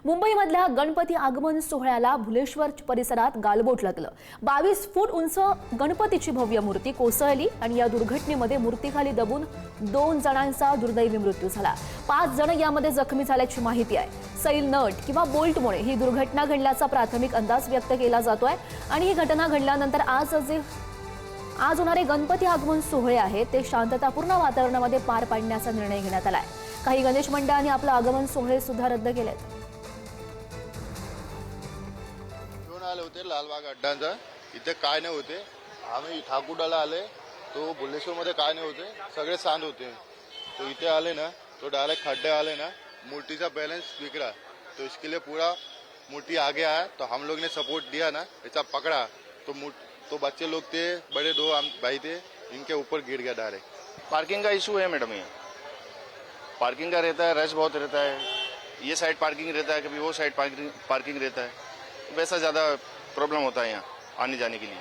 मुंबईमधल्या गणपती आगमन सोहळ्याला भुलेश्वर परिसरात गालबोट लागलं। 22 फूट उंच गणपतीची भव्य मूर्ती कोसळली आणि या दुर्घटनेमध्ये मूर्तीखाली दबून 2 जणांचा दुर्दैवी मृत्यू झाला। 5 जण यामध्ये जखमी झाल्याची माहिती आहे। सैल नट किंवा बोल्टमुळे ही दुर्घटना घडल्याचा प्राथमिक अंदाज व्यक्त केला जातोय आणि ही घटना घडल्यानंतर आज होणारे गणपती आगमन सोहळे आहे ते शांततापूर्ण वातावरणामध्ये पार पाडण्याचा निर्णय घेण्यात आलाय। काही गणेश मंडळांनी आपलं आगमन सोहळे सुद्धा रद्द केलेत। आले होते लालबाग अड्ड्याचा, इथे काय नाही होते। आम्ही ठाकुरडाला आले तो बुलेश्वर मध्ये काय नहीं होते, सगळे शांत होते। तो इथे आले ना तो डायरेक्ट खड्डे आले ना, मूर्ति का बैलेंस बिगड़ा, तो इसके लिए पूरा मूर्ति आगे आया। तो हम लोग ने सपोर्ट दिया ना, ऐसा पकड़ा तो बच्चे लोग थे, बड़े 2 भाई थे, इनके ऊपर गिर गया डायरेक्ट। पार्किंग का इशू है मैडम, ये पार्किंग का रहता है, रश बहुत रहता है। ये साइड पार्किंग रहता है, कभी वो साइड पार्किंग रहता है, वैसा ज़्यादा प्रॉब्लम होता है यहाँ आने जाने के लिए,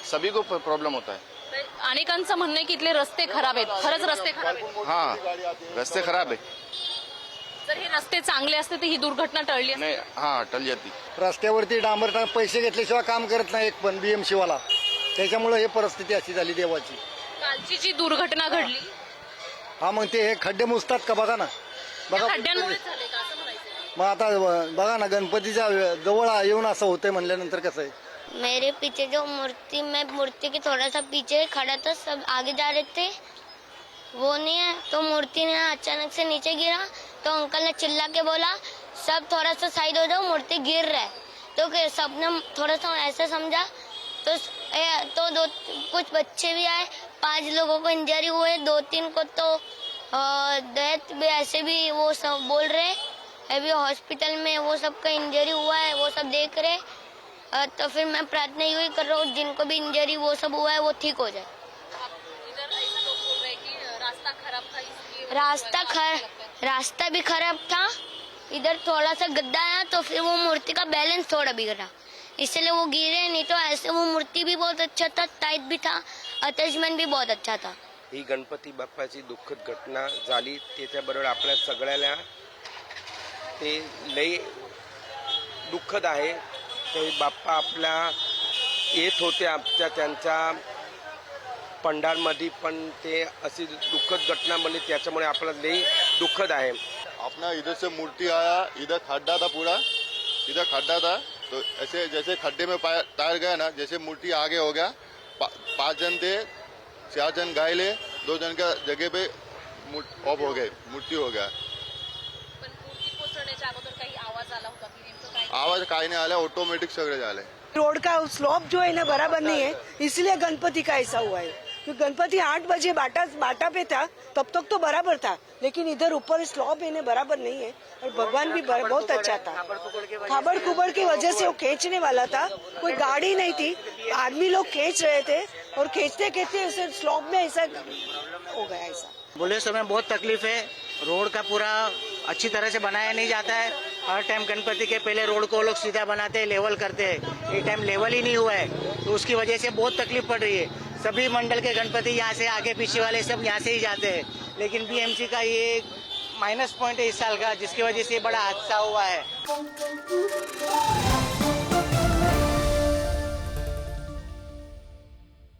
सभी को प्रॉब्लम होता है। अनेकांचं म्हणणं आहे की इथले रस्ते खराब आहेत, खरंच रस्ते खराब आहेत। हाँ, रस्ते खराब है। जर हे रस्ते चांगले असते तर ही दुर्घटना टळली असती। नहीं, हाँ टल जाती। रस्त्यावरती डांबरटा पैसे घेतल्याशिवाय काम करत नाही एक पण बीएमसी वाला, त्याच्यामुळे हे परिस्थिती अशी झाली देवाची। कालची जी दुर्घटना घडली, हा मग ते हे खड्डे मुजतात का बघा ना, बघा खड्ड्यांमुळेच झाले का असं म्हणायचं? मग आता बघा ना गणपतीच्या जवळ येऊन असं होतंय म्हणल्यानंतर कसं आहे। मेरे पीछे जो मूर्ति के थोड़ा सा पीछे खड़ा था, सब आगे जा रहे थे, वो नहीं है तो मूर्ति ने अचानक से नीचे गिरा। तो अंकल ने चिल्ला के बोला सब थोड़ा सा साइड हो जाओ, मूर्ति गिर रहा है। तो सबने थोड़ा सा ऐसा समझा तो कुछ बच्चे भी आए, 5 लोगों को इंजरी हुए, 2-3 को तो डेथ भी ऐसे भी वो सब बोल रहे। अभी हॉस्पिटल में वो सबका इंजरी हुआ है, वो सब देख रहे। तो फिर मैं प्रार्थना यही कर रहा हूँ जिनको भी इंजरी वो सब हुआ है वो ठीक हो जाए। इधर ऐसे लोग बोल रहे हैं कि रास्ता खराब था, इसलिए रास्ता भी खराब था, इधर थोड़ा सा गड्ढा आया तो फिर वो मूर्ति का बैलेंस थोड़ा बिगड़ा, इसलिए वो गिरे। नहीं तो ऐसे वो मूर्ति भी बहुत अच्छा था, टाइट भी था, अटैचमेंट भी बहुत अच्छा था। ही गणपती बाप्पाची दुःखद घटना झाली, त्याच्याबरोबर आपल्या सगळ्याला ते लई दुःखद आहे। ते बाप्पा आपल्या येत होते आमच्या त्यांच्या पंडालमध्ये, पण ते अशी दुःखद घटना बनली, त्याच्यामुळे आपल्याला लई दुःखद आहे। अपना इधर से मूर्ति आया, इधर खड्डा था, पूरा इधर खड्डा था, तो ऐसे जैसे खड्डे में टायर गया ना, जैसे मूर्ति आगे हो गया। 5 जन थे, 4 जन घायल है, 2 जन का जगह पे ऑफ हो गए, मृत्यु हो गया। पण मूर्ती कोसळण्याच्या अगोदर काही आवाज आला होता की नेमकं काय? आवाज काही नहीं आया, ऑटोमेटिक सगळे झाले। रोड का स्लॉप जो है ना बराबर नहीं है, इसलिए गणपति का ऐसा हुआ है। क्योंकि गणपति 8 बजे बाटा पे था, तब तक तो बराबर था, लेकिन इधर ऊपर स्लॉप है ना बराबर नहीं है। और भगवान भी बहुत अच्छा था, खाबड़ खुबड़ की वजह से वो खींचने वाला था, कोई गाड़ी नहीं थी, आदमी लोग खींच रहे थे और खींचते खींचते स्लॉप में ऐसा हो गया। ऐसा बुलेश्वर में बहुत तकलीफ है, रोड का पूरा अच्छी तरह से बनाया नहीं जाता है। हर टाइम गणपति के पहले रोड को लोग सीधा बनाते हैं, लेवल करते हैं, ये टाइम लेवल ही नहीं हुआ है, तो उसकी वजह से बहुत तकलीफ पड़ रही है। सभी मंडल के गणपति यहाँ से आगे पीछे वाले सब यहाँ से ही जाते हैं, लेकिन बीएमसी का ये माइनस पॉइंट है इस साल का, जिसकी वजह से बड़ा हादसा हुआ है।